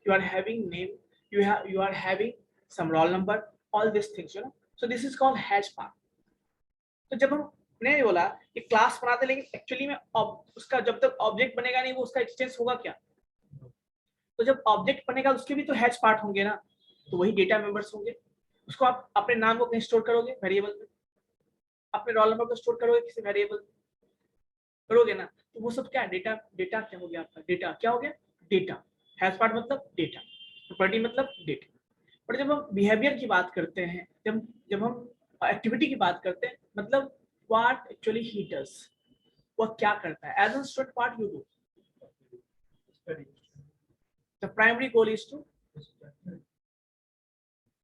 you are having name, you are having some roll number, all these things, you know. So this is called hash part. तो जब हमने बोला कि class बनाते, लेकिन actually में उसका जब तक ऑब्जेक्ट बनेगा नहीं, वो उसका एक्सटेंस होगा क्या? तो जब ऑब्जेक्ट बनेगा उसके भी तो हैश पार्ट होंगे ना, तो वही डेटा मेंबर्स होंगे। उसको आप अपने नाम को कहीं स्टोर करोगे वेरिएबल में, अपने रोल नंबर को स्टोर करोगे किसी वेरिएबल में, करोगे ना, तो वो सब क्या है? डेटा। डेटा क्या हो गया आपका? डेटा क्या हो गया? डेटा। हैश पार्ट मतलब डेटा, प्रॉपर्टी मतलब डेटा। और जब हम बिहेवियर की बात करते हैं, जब हम एक्टिविटी की बात करते हैं, मतलब व्हाट एक्चुअली ही डज, वो क्या करता है। As an student what you do, the primary goal is to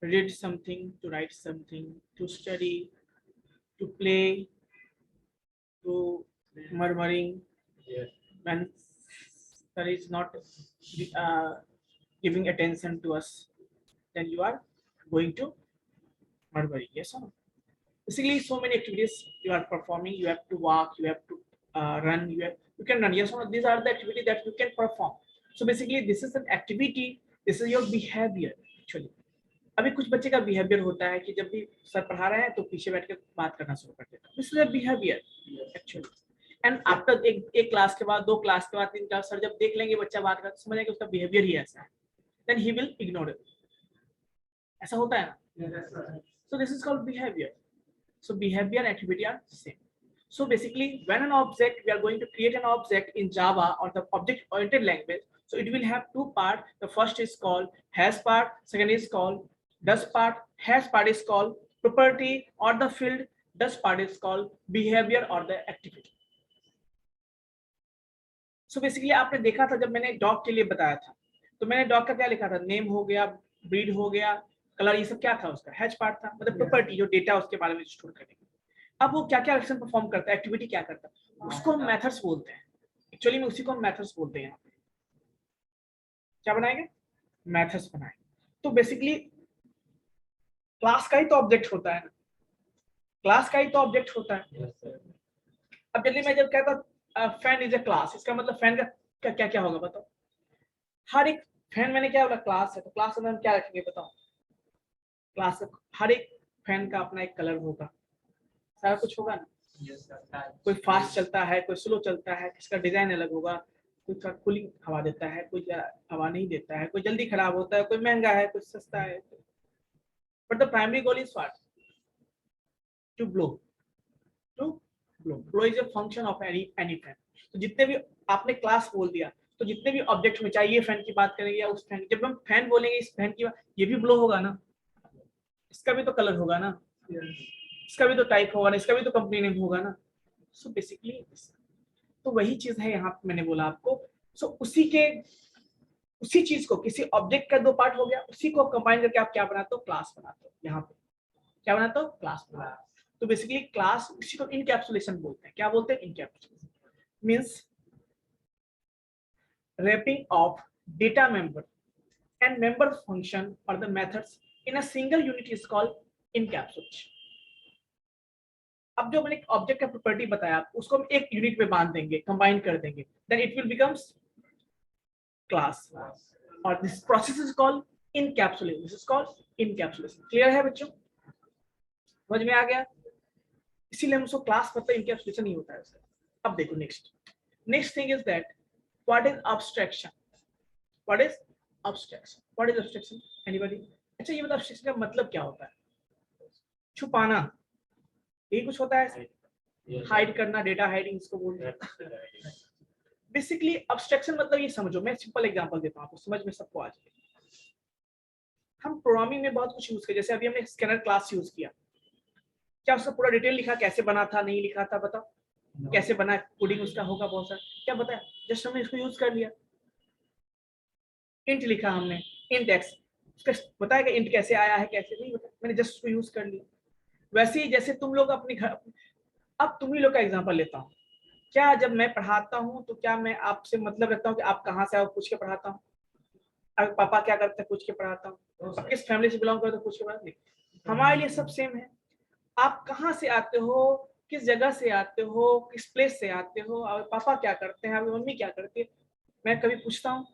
read something, to write something, to study, to play, to murmuring. Yes. When there is not giving attention to us, then you are going to murmuring. Yes or no? Basically, so many activities you are performing. You have to walk, you have to run, you can run. Yes or no? These are the activities that you can perform. So basically, this is an activity. This is your behavior actually. अभी कुछ बच्चे का behaviour होता है कि जब भी sir पढ़ा रहे हैं तो पीछे बैठ के बात करना शुरू कर देता है। This is a behaviour actually. And after एक क्लास के बाद, 2 क्लास के बाद, 3 क्लास, सर जब देख लेंगे बच्चा बात करता, समझेंगे कि उसका बिहेवियर ही ऐसा है, then he will ignore it. ऐसा होता है ना? So this is called behaviour. So behaviour and activity are same. So basically, when an object, we are going to create an object in Java or the object-oriented language. So it will have 2 parts. The first is called hash part. Second is called does part. Hash part is called property or the field. Does part is called behavior or the activity. So basically, आपने देखा था जब मैंने dog के लिए बताया था, तो मैंने डॉग का क्या लिखा था? नेम हो गया, ब्रीड हो गया, कलर, ये सब क्या था? उसका हैश पार्ट था, मतलब प्रॉपर्टी, जो डेटा उसके बारे में स्टोर करेंगे। अब वो क्या क्या एक्शन परफॉर्म करता है, एक्टिविटी क्या करता है, उसको हम मेथड्स बोलते हैं। एक्चुअली में उसी को हम मेथड्स बोलते हैं। यहाँ पे क्या बनाएंगे? मेथड्स बनाएंगे। तो बेसिकली क्लास का ही तो ऑब्जेक्ट होता है ना, क्लास का ही तो ऑब्जेक्ट होता है। अब जल्दी मैं जब कहता फैन इज अ क्लास, इसका मतलब फैन का क्या क्या होगा बताओ? हर एक फैन, मैंने क्या बोला? क्लास है, तो क्लास में हम क्या रखेंगे बताओ? क्लास हर एक फैन का अपना एक कलर होगा, सारा कुछ होगा ना। कोई फास्ट चलता है, कोई स्लो चलता है, किसका डिजाइन अलग होगा, कोई कूलिंग हवा देता है, कोई हवा नहीं देता है, कोई जल्दी खराब होता है, कोई महंगा है, कोई सस्ता है। But the primary goal is what? To blow. Blow is a function of any fan. तो जितने भी आपने क्लास बोल दिया, तो जितने भी ऑब्जेक्ट में, चाहे ये फैन की बात करेंगे या उस फैन, जब हम फैन बोलेंगे इस फैन की बात, ये भी ब्लो होगा ना, इसका भी तो कलर होगा ना, इसका भी तो टाइप होगा ना, इसका भी तो कंपनी नेम होगा ना। सो बेसिकली तो वही चीज है यहाँ पे मैंने बोला आपको। सो उसी चीज को, किसी ऑब्जेक्ट का 2 पार्ट हो गया, उसी को कंबाइन करके आप क्या बनाते हो? क्लास बनाते हो। यहाँ पे क्या बनाते हो? क्लास बनाते हो। तो बेसिकली क्लास, उसी को इनकैप्सुलेशन बोलते हैं। क्या बोलते हैं? Encapsulation means wrapping of data member and member function or the methods in a single unit is called encapsulation. अब जो मैंने ऑब्जेक्ट का प्रॉपर्टी बताया, उसको हम एक यूनिट में बांध देंगे, कंबाइन कर देंगे, then it will becomes class. और this process is called encapsulation. This is called encapsulation. Clear है बच्चों? समझ में आ गया? इसीलिए हम उसको क्लास मतलब इनकैप्सुलेशन ही होता है। अब देखो next thing is that what is abstraction? What is abstraction? What is abstraction? Anybody? अच्छा ये बताओ abstraction का मतलब क्या होता है? छुपाना, यही कुछ होता है? हाइड करना, डेटा हाइडिंग इसको बोलते हैं। बेसिकली abstraction मतलब ये समझो, मैं सिंपल एग्जांपल देता हूँ आपको, समझ में सबको आ जाए। हम प्रोग्रामिंग में बहुत कुछ यूज किया, जैसे अभी हमने स्कैनर क्लास यूज किया, क्या उसका पूरा डिटेल लिखा, कैसे बना था, नहीं लिखा था? बताओ कैसे बना, कोडिंग उसका होगा बहुत सारा, क्या बताया? जस्ट हमने इसको यूज कर लिया। इंट लिखा हमने, इंट एक्स, उसका बताया कि इंट कैसे आया है, कैसे नहीं बताया, मैंने जस्ट उसको यूज कर लिया। वैसे ही जैसे तुम लोग अपने घर, अब तुम ही लोग का एग्जांपल लेता हूँ, क्या जब मैं पढ़ाता हूँ तो क्या मैं आपसे मतलब रखता हूँ कि आप कहाँ से आओ पूछ के पढ़ाता हूँ? पापा क्या करते हैं पूछ के पढ़ाता हूँ? किस फैमिली से बिलोंग करते पूछ के पढ़ाता नहीं। हमारे लिए सब सेम है। आप कहाँ से आते हो, किस जगह से आते हो, किस प्लेस से आते हो, और पापा क्या करते हैं, आपकी मम्मी क्या करती है, मैं कभी पूछता हूँ?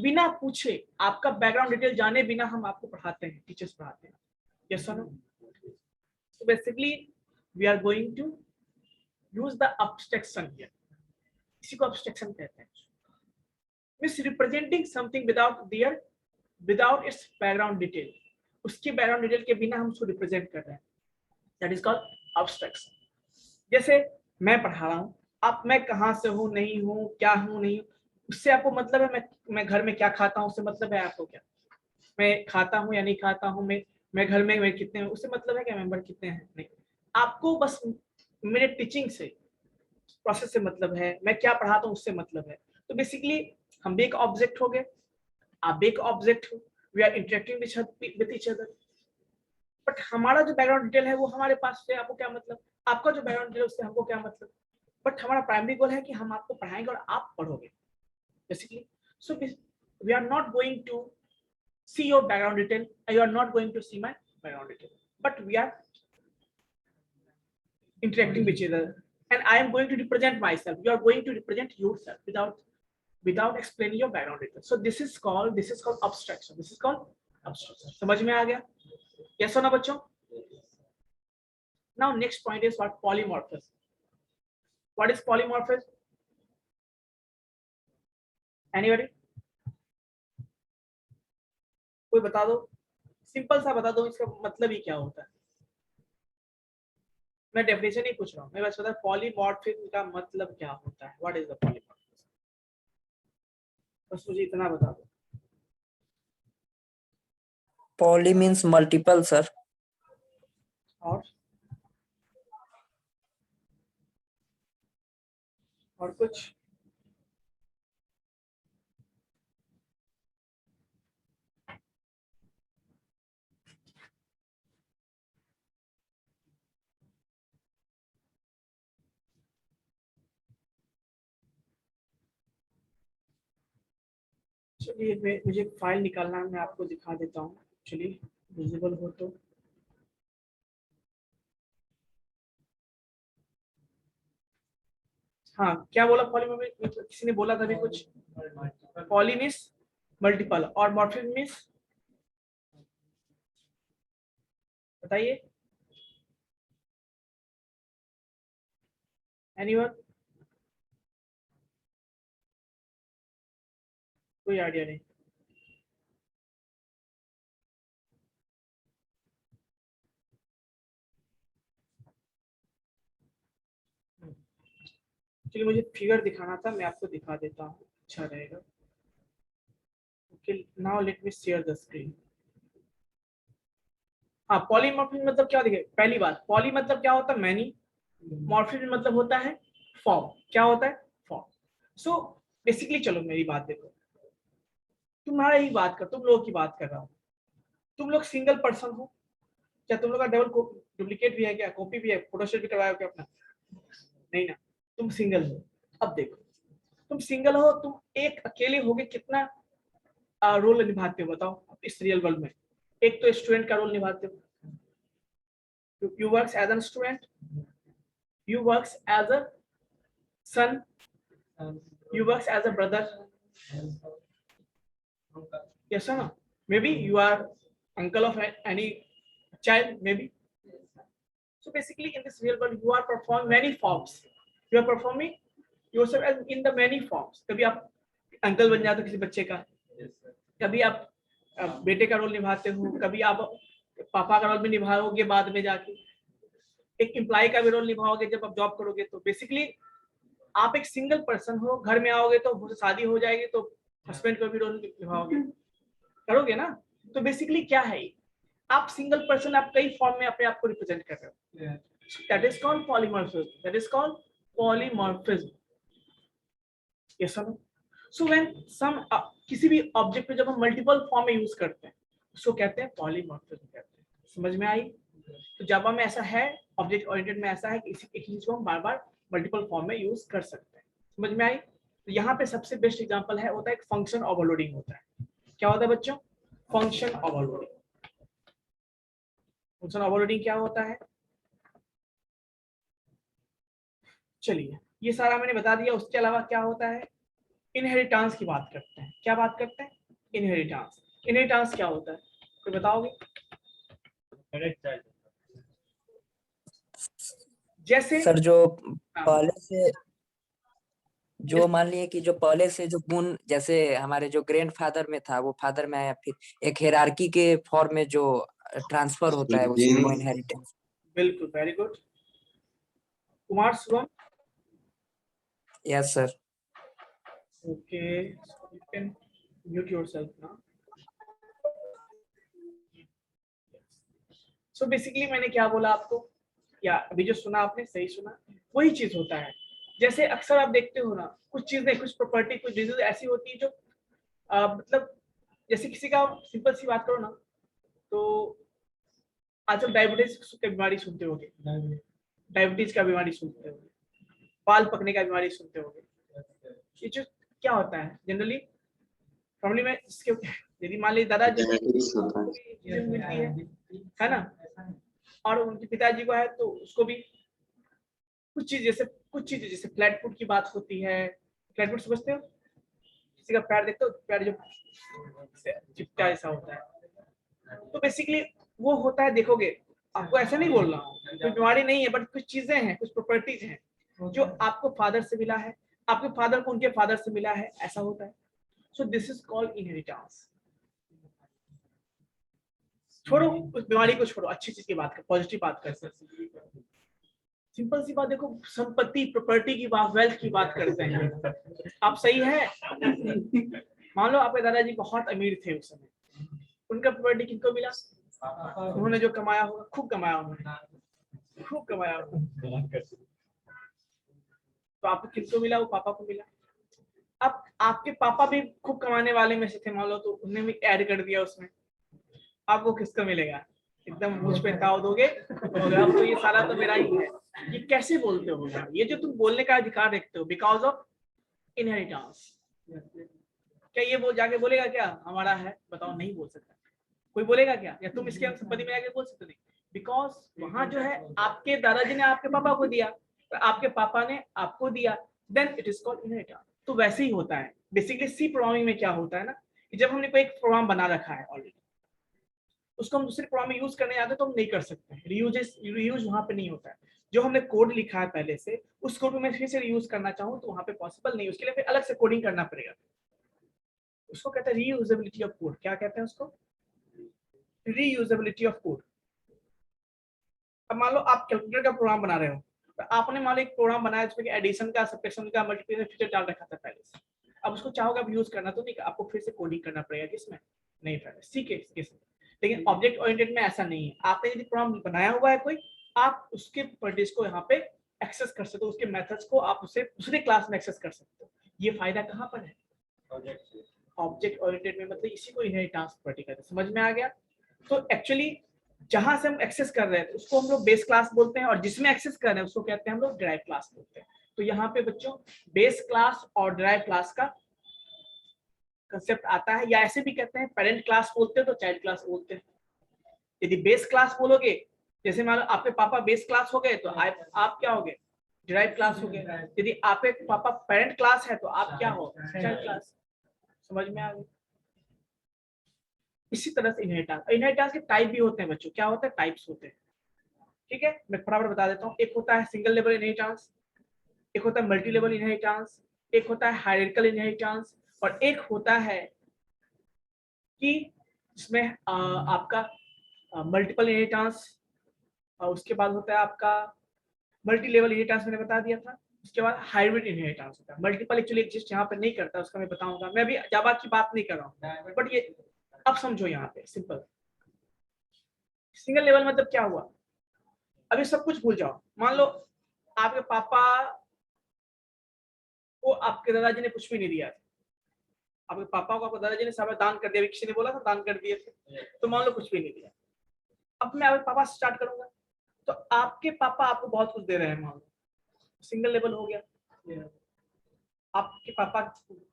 बिना पूछे, आपका बैकग्राउंड डिटेल जाने बिना हम आपको पढ़ाते हैं, टीचर्स पढ़ाते हैं। यस और no? So basically we are going to use the abstraction here. इसी को abstraction कहते हैं। Means representing something without its background detail. उसके बैकग्राउंड डिटेल के बिना हम उसको रिप्रेजेंट कर रहे हैं। That is called abstraction. जैसे मैं पढ़ा रहा हूँ, आप मैं कहाँ से हूँ, नहीं हूँ, क्या हूँ, नहीं हूँ, उससे आपको मतलब है मैं घर में क्या खाता हूँ, उससे मतलब है आपको क्या मैं खाता हूँ या नहीं खाता हूँ, मैं घर में मैं कितने, उससे मतलब है क्या मेंबर कितने हैं, नहीं। आपको बस मेरे टीचिंग से, प्रोसेस से मतलब है, मैं क्या पढ़ाता हूँ उससे मतलब है। तो बेसिकली हम भी एक ऑब्जेक्ट हो गए, आप भी एक ऑब्जेक्ट हो, we are interacting with each other. But हमारा जो बैकग्राउंड डिटेल है वो हमारे पास से आपको क्या मतलब, आपका जो बैकग्राउंड डिटेल उससे हमको क्या मतलब। बट हमारा प्राइमरी गोल है कि हम आपको पढ़ाएंगे और आप पढ़ोगे basically. So we are not going to see your background detail, you are not going to see my background detail, but we are interacting with each other, and I am going to represent myself, you are going to represent yourself without explaining your background detail. So this is called abstraction. This is called abstraction. समझ में आ गया? yes or no बच्चों? Now next point is what polymorphism. What is polymorphism? Anybody? कोई बता दो, simple सा बता दो इसका मतलब ही क्या होता है। मैं डेफिनेशन नहीं पूछ रहा हूँ, मैं बस बता पॉलीमॉर्फिज्म का मतलब क्या होता है। व्हाट इज द पॉलीमॉर्फिज्म, बस मुझे इतना बता दो। Poly means multiple, sir. और कुछ? चलिए मुझे फाइल निकालना है, मैं आपको दिखा देता हूँ। चलिए विजिबल हो तो। हाँ क्या बोला पॉलीमॉर्फिज्म, किसी ने बोला था भी कुछ? पॉली मींस मल्टीपल और मॉर्फिज्म मींस बताइए एनीवन? कोई आइडिया नहीं। चलिए मुझे फिगर दिखाना था, मैं आपको दिखा देता हूँ, अच्छा रहेगा। Okay now let me share the screen. हाँ पॉलीमॉर्फिज्म मतलब क्या देखिए, पहली बात पॉली मतलब क्या होता है, मैनी। मॉर्फिज्म मतलब होता है फॉर्म। क्या होता है? फॉर्म। सो बेसिकली चलो मेरी बात देखो, तुम्हारा ही बात कर, तुम लोगों की बात कर रहा हूँ। तुम लोग सिंगल पर्सन हो क्या? तुम लोग का डबल डुप्लीकेट भी है क्या, कॉपी भी है, फोटोस्टेट भी करवाया क्या अपना? नहीं ना, तुम सिंगल हो। अब देखो तुम सिंगल हो, तुम एक अकेले होगे कितना रोल निभाते हो बताओ इस रियल वर्ल्ड में? एक तो स्टूडेंट का रोल निभाते हो, you works as a student, you works as a son, you works as a brother, yes or no? Maybe you are uncle of any child, maybe. So basically in this real world you are performing many forms, you are performing yourself as in the many forms. कभी आप uncle बन जाते हो किसी बच्चे का, कभी आप बेटे का रोल निभाते हो, कभी आप पापा का रोल भी निभाओगे बाद में जाके, एक एम्प्लॉय का भी रोल निभाओगे जब आप जॉब करोगे। तो बेसिकली आप एक सिंगल पर्सन हो, घर में आओगे तो शादी हो जाएगी तो हस्बैंड का भी रोल निभाओगे, करोगे ना। तो बेसिकली क्या है, आप सिंगल पर्सन, आप कई फॉर्म में अपने आप को रिप्रेजेंट कर रहे हो। That is called polymorphism, that is called polymorphism. Yes और नो? सो व्हेन सम किसी भी ऑब्जेक्ट पे जब हम मल्टीपल फॉर्म में यूज करते हैं उसको कहते हैं पॉलीमॉर्फिज्म कहते हैं। समझ में आई? तो जावा में ऐसा है, ऑब्जेक्ट ओरिएंटेड में ऐसा है कि इसी एक चीज को हम बार बार मल्टीपल फॉर्म में यूज कर सकते हैं। समझ में आई? तो यहाँ पे सबसे बेस्ट एग्जांपल है होता है एक फंक्शन ओवरलोडिंग होता है। क्या होता है बच्चों? Function overloading. फंक्शन ओवरलोडिंग क्या होता है? चलिए ये सारा मैंने बता दिया। उसके अलावा क्या होता है? इनहेरिटेंस की बात करते हैं। क्या बात करते हैं? इनहेरिटेंस। इनहेरिटेंस क्या होता है, कोई बताओगे? करेक्ट है। जैसे सर जो हाँ, पहले से जो मान लिए कि जो पहले से जो गुण जैसे हमारे जो ग्रैंडफादर में था वो फादर में आया, फिर एक हायरार्की के फॉर्म में जो ट्रांसफर होता है उसी को इनहेरिटेंस। बिल्कुल, very good. Kumar Shubham, yes sir. Okay, you can mute yourself now. So basically मैंने क्या बोला आपको, या अभी जो सुना आपने सही सुना, वही चीज होता है। जैसे अक्सर आप देखते हो ना, कुछ चीजें, कुछ प्रॉपर्टी, कुछ डिजीज ऐसी होती है जो मतलब जैसे किसी का, सिंपल सी बात करो ना, तो आजकल डायबिटीज की बीमारी सुनते होगे, डायबिटीज का बीमारी सुनते होगे, बाल पकने का बीमारी सुनते होगे। ये जो क्या होता है जनरली फैमिली में, इसके यदि मान लीजिए दादाजी मिलती है ना, और उनके पिताजी को है तो उसको भी कुछ चीज जैसे फ्लैट फुट की बात होती है। फ्लैट फुट समझते हो? किसी का पैर देखते हो, पैर जो चिपटा ऐसा होता है, तो बेसिकली वो होता है। देखोगे, आपको ऐसा नहीं बोल रहा हूँ, कोई बीमारी नहीं है, बट कुछ चीजें हैं, कुछ प्रॉपर्टीज हैं जो आपको फादर से मिला है, आपके फादर को उनके फादर से मिला है, ऐसा होता है। सो दिस इज कॉल्ड इनहेरिटेंस। छोड़ो उस बीमारी को, छोड़ो, अच्छी चीज की बात कर, पॉजिटिव बात कर। सिंपल सी बात देखो, संपत्ति, प्रॉपर्टी की बात, वेल्थ की बात करते हैं। आप सही है? मान लो आपके दादाजी बहुत अमीर थे उस समय, उनका प्रॉपर्टी किनको मिला? उन्होंने जो कमाया होगा, खूब कमाया उन्होंने, खूब कमाया होगा, तो आपको किसको मिला? वो पापा को मिला। अब आपके पापा भी खूब कमाने वाले में से थे मान लो, तो उन्होंने भी ऐड कर दिया उसमें, अब वो किसको मिलेगा? एकदम मुझ पे ताव दोगे, अब तो ये सारा तो मेरा ही है। ये कैसे बोलते हो? ये जो तुम बोलने का अधिकार रखते हो, बिकॉज ऑफ इनहेरिटेंस। क्या ये वो जाके बोलेगा क्या हमारा है? बताओ, नहीं बोल सकता। कोई बोलेगा क्या? या तुम इसके संपत्ति में जाके बोल सकते? नहीं, बिकॉज वहां जो है आपके दादाजी ने आपके पापा को दिया, तो आपके पापा ने आपको दिया, then it is called inheritance. तो वैसे ही होता है बेसिकली। सी प्रोग्रामिंग में क्या होता है ना, कि जब हमने कोई एक प्रोग्राम बना रखा है ऑलरेडी, उसको हम दूसरे प्रोग्राम में यूज करने जाते हैं तो हम नहीं कर सकते। रीयूज वहां पे नहीं होता है। जो हमने कोड लिखा है पहले से, उस कोड में मैं फिर से यूज करना चाहूँ तो वहां पे पॉसिबल नहीं, उसके लिए फिर अलग से कोडिंग करना पड़ेगा। उसको कहते हैं रीयूजेबिलिटी ऑफ कोड। क्या कहते हैं उसको? Reusability of code. अब मान लो आप कैलकुलेटर का प्रोग्राम बना रहे हो, तो आपने मान लो एक प्रोग्राम बनाया जिसमें एडिशन का, सब्ट्रैक्शन का, मल्टीप्लिकेशन फीचर डाल रखा था पहले से। अब उसको चाहोगे आप यूज करना, तो नहीं, आपको फिर से कोडिंग करना पड़ेगा। किसमें? नहीं, पहले सी के केस में। लेकिन ऑब्जेक्ट ओरिएंटेड में ऐसा नहीं है। आपने यदि प्रोग्राम बनाया हुआ है कोई, आप उसके प्रॉपर्टीज को यहाँ पे एक्सेस कर सकते हो, उसके मेथड्स को आप उसे दूसरे क्लास में एक्सेस कर सकते हो। ये फायदा कहाँ पर है? ऑब्जेक्ट ओरिएंटेड में, मतलब इसी को इनहेरिटेंस प्रॉपर्टी कहते हैं। समझ में आ गया? तो एक्चुअली जहां से हम एक्सेस कर रहे हैं उसको हम लोग बेस क्लास बोलते हैं, और जिसमें एक्सेस कर रहे हैं उसको कहते हैं हम लोग डिराइव क्लास बोलते हैं। तो यहाँ पे बच्चों बेस क्लास और डिराइव क्लास का कंसेप्ट आता है, या ऐसे भी कहते हैं पेरेंट क्लास बोलते हैं तो चाइल्ड क्लास बोलते हैं। यदि बेस क्लास बोलोगे, जैसे मान लो आपके पापा बेस क्लास हो गए, तो आप क्या हो गए? डिराइव क्लास हो गए। यदि आपके पापा पेरेंट क्लास है तो आप क्या हो? Child class. समझ में आ गई? इसी तरह से इनहेरिटेंस के टाइप भी होते हैं बच्चों। क्या होता है? टाइप्स होते हैं। ठीक है, मैं फटाफट बता देता हूँ। एक होता है सिंगल लेवल इनहेरिटेंस, एक होता है मल्टी लेवल इनहेरिटेंस, एक होता है हायरार्किकल इनहेरिटेंस, और एक होता है कि जिसमें आपका मल्टीपल इनहेरिटेंस, और उसके बाद होता है आपका मल्टी लेवल इनहेरिटेंस, मैंने बता दिया था। उसके बाद हाइब्रिड इनहेरिटेंस होता है। मल्टीपल एक्चुअली एग्जिस्ट यहाँ पे नहीं करता, उसका मैं बताऊंगा। मैं अभी जावा की बात नहीं कर रहा हूँ, बट ये अब समझो यहाँ पे सिंपल। सिंगल लेवल मतलब क्या हुआ? अभी सब कुछ भूल जाओ। मान लो आपके पापा को आपके दादाजी ने कुछ भी नहीं दिया, आपके पापा को आपके दादाजी ने सब दान कर दिया, किसी ने बोला था दान कर दिए थे, तो मान लो कुछ भी नहीं दिया। अब मैं आपके पापा से स्टार्ट करूंगा, तो आपके पापा आपको बहुत कुछ दे रहे हैं, मान लो सिंगल लेवल हो गया। आपके पापा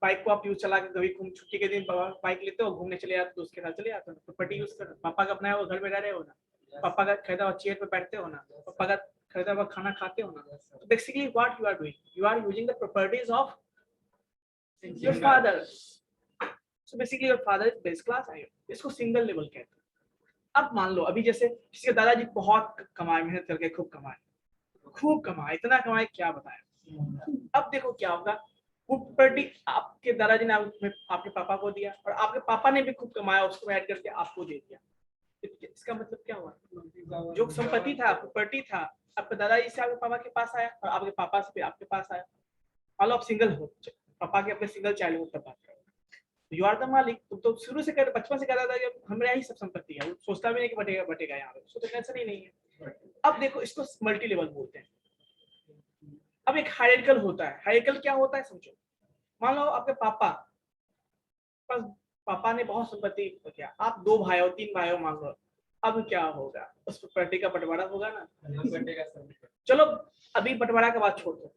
बाइक को आप यूज चला के कभी घूम, छुट्टी के दिन बाइक लेते हो, घूमने चले जाते, दोस्त के साथ चले जाते हो, प्रॉपर्टी यूज कर, पापा का अपना है, वो घर में रह रहे हो ना, पापा का खरीदा हुआ चेयर पे बैठते हो ना, पापा का खरीदा हुआ खाना खाते हो ना। So basically what you are doing, you are using the properties of your father. So basically your father is base class है, इसको सिंगल लेवल कहते हैं। अब मान लो अभी जैसे किसी के दादाजी बहुत कमाए, मेहनत करके खूब कमाए, इतना कमाए क्या बताया। अब देखो क्या होगा, वो प्रॉपर्टी आपके दादाजी ने आपके पापा को दिया और आपके पापा ने भी खूब कमाया, उसको ऐड करके आपको दे दिया। इसका मतलब क्या हुआ, जो संपत्ति था, प्रॉपर्टी था, आपके दादाजी से आपके पापा के पास आया और आपके पापा से आपके पास आया। मान लो आप सिंगल हो, पापा के अपने सिंगल चाइल्ड हो, तब बात करो, यू आर द मालिक। तुम तो शुरू से बचपन से कहता था कि हमारे ही सब संपत्ति है, वो सोचता भी नहीं कि बटेगा यहाँ पे, उसको तो टेंशन ही नहीं है। अब देखो इसको मल्टी लेवल बोलते हैं। अब एक हायरार्किकल होता है, हायरार्किकल क्या होता है समझो। मान लो आपके पापा ने बहुत संपत्ति किया, आप 2 भाई हो 3 भाई हो मान लो, अब क्या होगा, उस प्रॉपर्टी का बंटवारा होगा ना। चलो अभी बंटवारा के बाद छोड़ दो,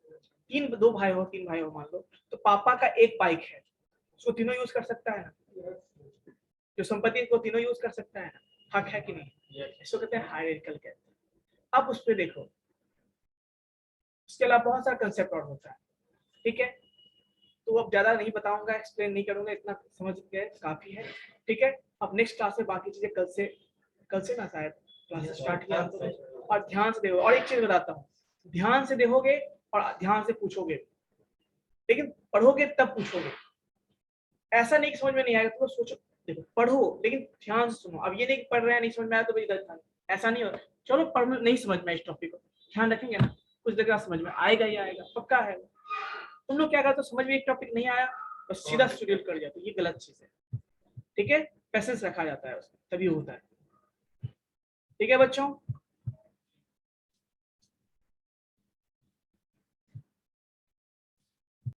2 भाई हो 3 भाई हो मान लो, तो पापा का एक बाइक है, उसको तीनों यूज कर सकता है ना, जो संपत्ति को तीनों यूज कर सकता है ना, हक है कि नहीं। इसको कहते हैं हायरार्किकल कहते हैं। अब उस पर देखो, उसके अलावा बहुत सारा कंसेप्ट और होता है, ठीक है, तो अब ज्यादा नहीं बताऊंगा, एक्सप्लेन नहीं करूंगा, इतना समझ गए काफी है, ठीक है। अब नेक्स्ट क्लास में बाकी चीजें कल से ना शायद क्लास स्टार्ट किया, और ध्यान से देखो। और एक चीज बताता हूँ, ध्यान से देखोगे और ध्यान से पूछोगे, लेकिन पढ़ोगे तब पूछोगे। ऐसा नहीं कि समझ में नहीं आएगा, तो सोचो, देखो पढ़ो लेकिन ध्यान से सुनो। अब ये नहीं कि पढ़ रहे हैं नहीं समझ में आया तो भाई गलत था, ऐसा नहीं होता। चलो पढ़ नहीं समझ में इस टॉपिक को, ध्यान रखेंगे ना, कुछ जगह समझ में आएगा ही आएगा, पक्का है। तुम लोग क्या करते हो, समझ में एक टॉपिक नहीं आया बस सीधा शेड्यूल कर जाते, ये गलत चीज है, ठीक है। पैसेंस रखा जाता है उसमें, तभी होता है, ठीक है बच्चों।